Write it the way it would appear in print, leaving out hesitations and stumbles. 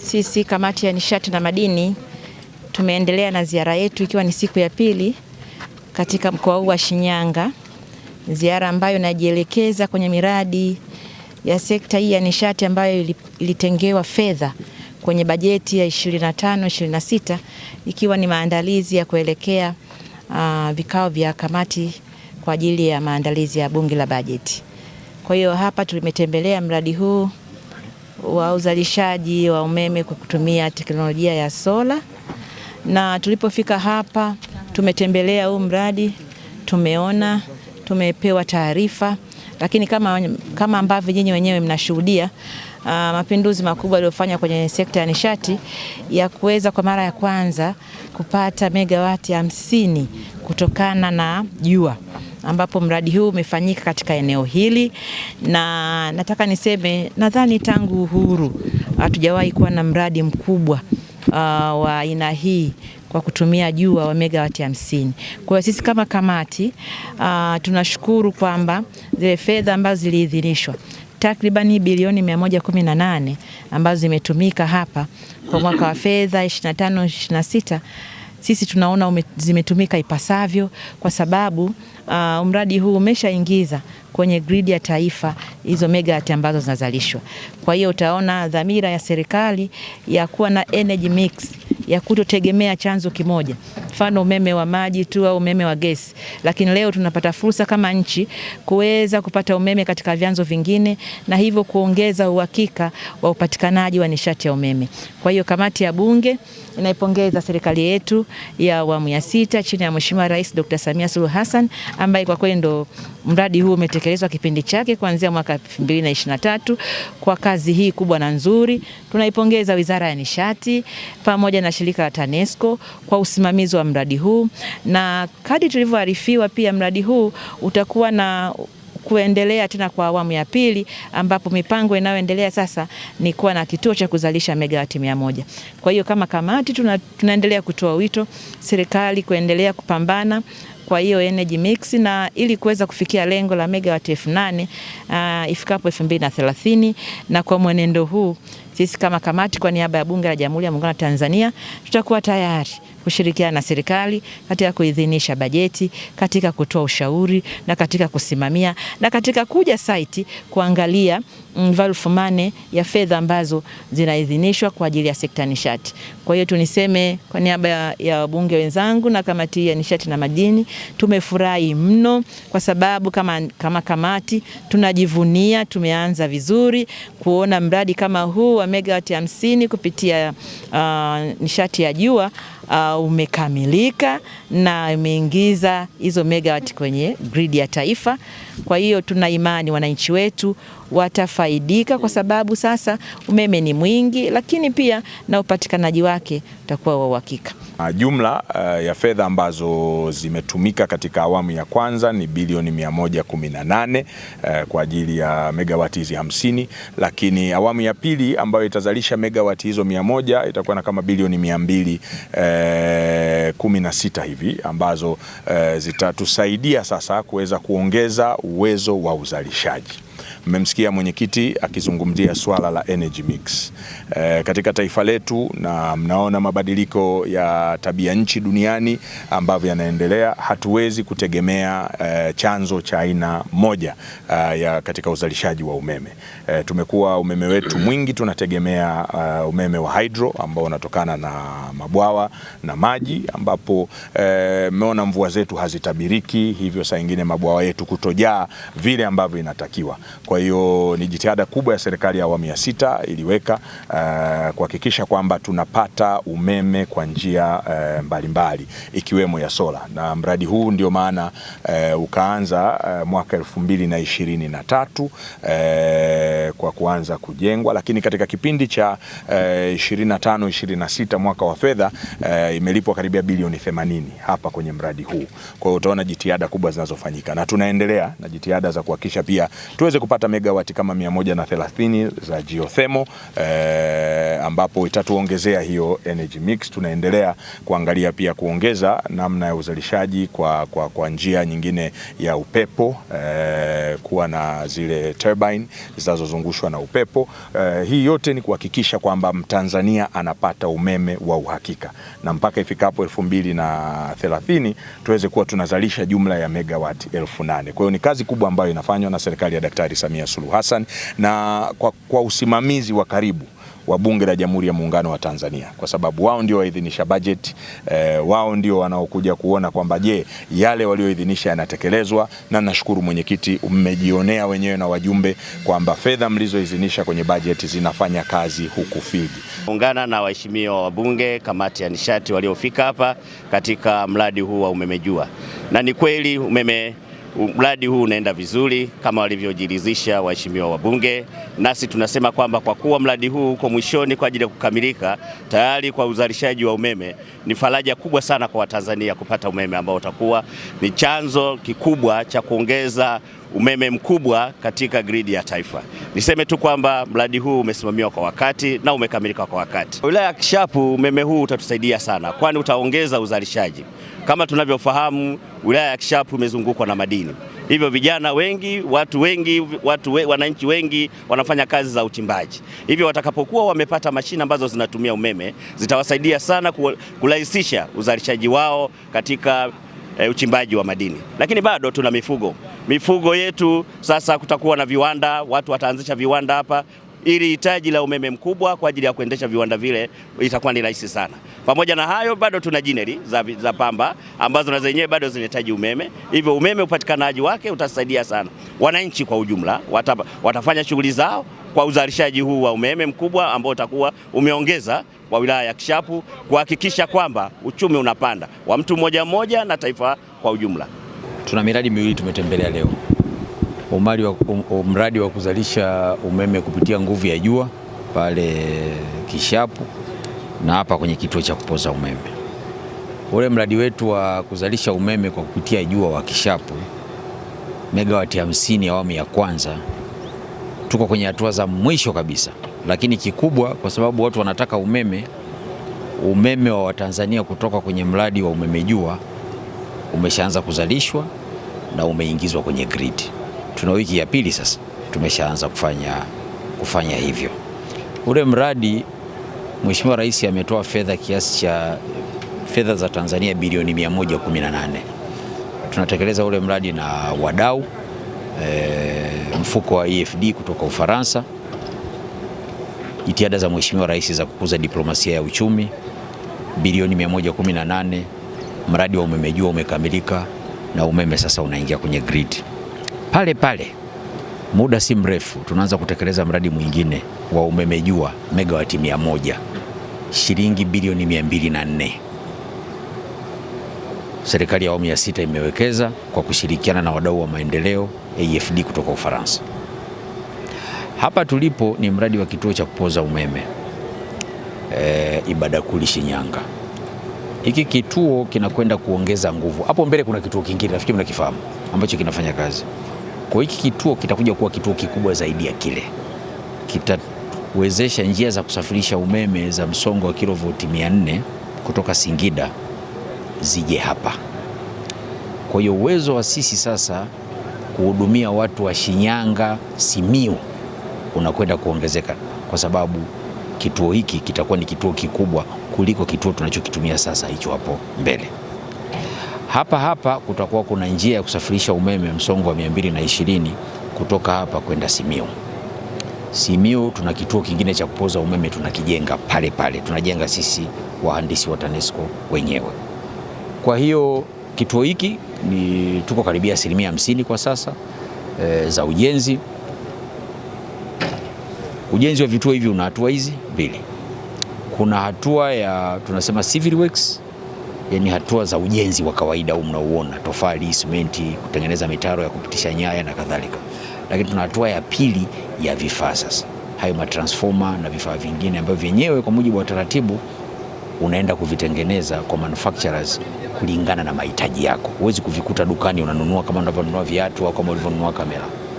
Sisi kamati ya nishati na madini tumeendelea na ziara yetu ikiwa ni siku ya pili katika mkoa huu wa Shinyanga, ziara ambayo inajielekeza kwenye miradi ya sekta hii ya nishati ambayo ilitengewa fedha kwenye bajeti ya 25-26 ikiwa ni maandalizi ya kuelekea vikao vya kamati kwa ajili ya maandalizi ya bunge la bajeti. Kwa hiyo hapa tulimetembelea mradi huu wa uzalishaji wa umeme kwa kutumia teknolojia ya sola, na tulipofika hapa tumetembelea huu mradi, tumeona, tumepewa taarifa, lakini kama ambavyo nyinyi wenyewe mnashuhudia mapinduzi makubwa yaliyofanywa kwenye sekta ya nishati ya kuweza kwa mara ya kwanza kupata megawati 50 kutokana na jua, ambapo mradi huu umefanyika katika eneo hili, na nataka niseme nadhani tangu uhuru hatujawahi kuwa na mradi mkubwa wa aina hii kwa kutumia jua wa megawati 50. Kwa hiyo sisi kama kamati tunashukuru kwamba zile fedha ambazo ziliidhinishwa takribani bilioni 118 ambazo zimetumika hapa kwa mwaka wa fedha 25-26, sisi tunaona zimetumika ipasavyo, kwa sababu mradi huu umeshaingiza kwenye grid ya taifa hizo megawati ambazo zinazalishwa. Kwa hiyo utaona dhamira ya serikali ya kuwa na energy mix, ya kutotegemea chanzo kimoja, mfano umeme wa maji tu au umeme wa gesi, lakini leo tunapata fursa kama nchi kuweza kupata umeme katika vyanzo vingine, na hivyo kuongeza uhakika wa upatikanaji wa nishati ya umeme. Kwa hiyo kamati ya bunge inaipongeza serikali yetu ya awamu ya 6 chini ya Mheshimiwa Rais Dr. Samia Suluhu Hassan, ambaye kwa kweli ndo mradi huu umetekelezwa kipindi chake kuanzia mwaka 2023 kwa kazi hii kubwa na nzuri. Tunaipongeza Wizara ya Nishati pamoja na shirika la TANESCO kwa usimamizi wa mradi huu, na kadri tulivyoarifiwa pia mradi huu utakuwa na kuendelea tena kwa awamu ya pili, ambapo mipango inayoendelea sasa ni kuwa na kituo cha kuzalisha megawati 100. Kwa hiyo kama kamati tunaendelea kutoa wito serikali kuendelea kupambana kwa hiyo energy mix, na ili kuweza kufikia lengo la megawati 8,000 ifikapo 2030. Na kwa mwenendo huu sisi kama kamati kwa niaba ya Bunge la Jamhuri ya Muungano wa Tanzania tutakuwa tayari kushirikiana na serikali katika kuidhinisha bajeti, katika kutoa ushauri na katika kusimamia na katika kuja site kuangalia value for money ya fedha ambazo zinaidhinishwa kwa ajili ya sekta nishati. Kwa hiyo tuniseme kwa niaba ya wabunge wenzangu na kamati ya nishati na madini, tumefurahi mno kwa sababu kama kamati tunajivunia tumeanza vizuri kuona mradi kama huu wa megawati 50 kupitia nishati ya jua umekamilika na umeingiza hizo megawati kwenye grid ya taifa. Kwa hiyo tuna imani wananchi wetu watafaidika, kwa sababu sasa umeme ni mwingi, lakini pia na upatikanaji wake utakuwa wa uhakika. Jumla ya fedha ambazo zimetumika katika awamu ya kwanza ni bilioni 118 kwa ajili ya megawati hizi 50, lakini awamu ya pili ambayo itazalisha megawati hizo 100 itakuwa na kama bilioni 216 hivi, ambazo zitatusaidia sasa kuweza kuongeza uwezo wa uzalishaji. Mmemsikia mwenyekiti akizungumzia swala la energy mix katika taifa letu, na mnaona mabadiliko ya tabia nchi duniani ambavyo yanaendelea. Hatuwezi kutegemea chanzo cha aina moja ya katika uzalishaji wa umeme. Tumekuwa umeme wetu mwingi tunategemea umeme wa hydro ambao unatokana na mabwawa na maji, ambapo mmeona mvua zetu hazitabiriki, hivyo saa nyingine mabwawa yetu kutojaa vile ambavyo inatakiwa. Kwa hiyo ni jitihada kubwa ya serikali ya awamu ya 6 iliweka kuhakikisha kwamba tunapata umeme kwa njia mbalimbali ikiwemo ya sola, na mradi huu ndio maana ukaanza mwaka 2023 kwa kuanza kujengwa, lakini katika kipindi cha 25-26 mwaka wa fedha imelipwa karibia bilioni 80 hapa kwenye mradi huu. Kwa hiyo utaona jitihada kubwa zinazofanyika, na tunaendelea na jitihada za kuhakikisha pia tuweze kupata tutapata megawati kama 130 za geothermal ambapo itatuongezea hiyo energy mix. Tunaendelea kuangalia pia kuongeza namna ya uzalishaji kwa njia nyingine ya upepo, kuwa na zile turbine zinazozungushwa na upepo. Hii yote ni kuhakikisha kwamba Mtanzania anapata umeme wa uhakika, na mpaka ifikapo 2030 tuweze kuwa tunazalisha jumla ya megawati 8,000. Kwa hiyo ni kazi kubwa ambayo inafanywa na serikali ya Daktari Samia Suluhu Hassan na kwa usimamizi wa karibu wa Bunge la Jamhuri ya Muungano wa Tanzania, kwa sababu wao ndio waidhinisha budget, wao ndio wanaokuja kuona kwamba je, yale walioidhinisha yanatekelezwa. Na nashukuru mwenyekiti, mmejionea wenyewe na wajumbe kwamba fedha mlizoidhinisha kwenye budget zinafanya kazi huku field. Ungana na waheshimiwa wabunge, kamati ya nishati waliofika hapa katika mradi huu wa umeme jua, na ni kweli mradi huu unaenda vizuri kama walivyojiridhisha waheshimiwa wabunge. Nasi tunasema kwamba kwa kuwa mradi huu uko mwishoni kwa ajili ya kukamilika tayari kwa uzalishaji wa umeme, ni faraja kubwa sana kwa Watanzania kupata umeme ambao utakuwa ni chanzo kikubwa cha kuongeza umeme mkubwa katika gridi ya taifa. Niseme tu kwamba mradi huu umesimamiwa kwa wakati na umekamilika kwa wakati. Wilaya ya Kishapu, umeme huu utatusaidia sana, kwani utaongeza uzalishaji. Kama tunavyofahamu, wilaya ya Kishapu imezungukwa na madini. Hivyo vijana wengi, wananchi wengi wanafanya kazi za uchimbaji. Hivyo watakapokuwa wamepata mashine ambazo zinatumia umeme, zitawasaidia sana kurahisisha uzalishaji wao katika uchimbaji wa madini. Lakini bado tuna mifugo yetu. Sasa kutakuwa na viwanda, watu wataanzisha viwanda hapa, ili hitaji la umeme mkubwa kwa ajili ya kuendesha viwanda vile itakuwa ni rahisi sana. Pamoja na hayo, bado tuna jineri za pamba ambazo na zenyewe bado zinahitaji umeme. Hivyo umeme, upatikanaji wake utasaidia sana wananchi kwa ujumla. Watafanya shughuli zao kwa uzalishaji huu wa umeme mkubwa ambao utakuwa umeongeza kwa wilaya ya Kishapu, kuhakikisha kwamba uchumi unapanda wa mtu mmoja mmoja na taifa kwa ujumla. Tuna miradi miwili tumetembelea leo. Mradi wa kuzalisha umeme kupitia nguvu ya jua pale Kishapu na hapa kwenye kituo cha kupoza umeme. Ule mradi wetu wa kuzalisha umeme kwa kupitia jua wa Kishapu, megawati 50 awamu ya kwanza, tuko kwenye hatua za mwisho kabisa, lakini kikubwa kwa sababu watu wanataka umeme wa Watanzania kutoka kwenye mradi wa umeme jua umeshaanza kuzalishwa na umeingizwa kwenye grid. Tuna wiki ya pili sasa tumeshaanza kufanya hivyo. Ule mradi Mheshimiwa Rais ametoa kiasi cha fedha za Tanzania bilioni 118. Tunatekeleza ule mradi na wadau, mfuko wa EFD kutoka Ufaransa, jitihada za Mheshimiwa Rais za kukuza diplomasia ya uchumi, bilioni 118. Mradi wa umeme jua umekamilika na umeme sasa unaingia kwenye grid. Pale muda si mrefu tunaanza kutekeleza mradi mwingine wa umeme jua megawati 100, shilingi bilioni 204. Serikali ya awamu ya 6 imewekeza kwa kushirikiana na wadau wa maendeleo AFD kutoka Ufaransa. Hapa tulipo ni mradi wa kituo cha kupoza umeme Ibadakuli Shinyanga. Hiki kituo kinakwenda kuongeza nguvu. Hapo mbele kuna kituo kingine nafikiri mnakifahamu ambacho kinafanya kazi. Kwa hiki kituo kitakuja kuwa kituo kikubwa zaidi ya kile. Kitawezesha njia za kusafirisha umeme za msongo wa kilovoti 400 kutoka Singida zije hapa. Kwa hiyo uwezo wa sisi sasa kuhudumia watu wa Shinyanga, Simiyu unakwenda kuongezeka, kwa sababu kituo hiki kitakuwa ni kituo kikubwa kuliko kituo tunachokitumia sasa hicho hapo mbele. Hapa kutakuwa kuna njia ya kusafirisha umeme msongo wa 220 kutoka hapa kwenda Simiyu. Simiyu tuna kituo kingine cha kupoza umeme tunakijenga pale, tunajenga sisi wahandisi wa TANESCO wenyewe. Kwa hiyo kituo hiki tuko karibia 50% kwa sasa za ujenzi. Ujenzi wa vituo hivi una hatua hizi mbili. Kuna hatua ya tunasema civil works, yani hatua za ujenzi wa kawaida mnaoona, tofali, simenti, kutengeneza mitaro ya kupitisha nyaya na kadhalika. Lakini tuna hatua ya pili ya vifaa sasa. Hayo matransformer na vifaa vingine ambavyo vyenyewe kwa mujibu wa taratibu unaenda kuvitengeneza kwa manufacturers kulingana na mahitaji yako. Huwezi kuvikuta dukani unanunua kama unavyonunua viatu au kama ulivyonunua kamera.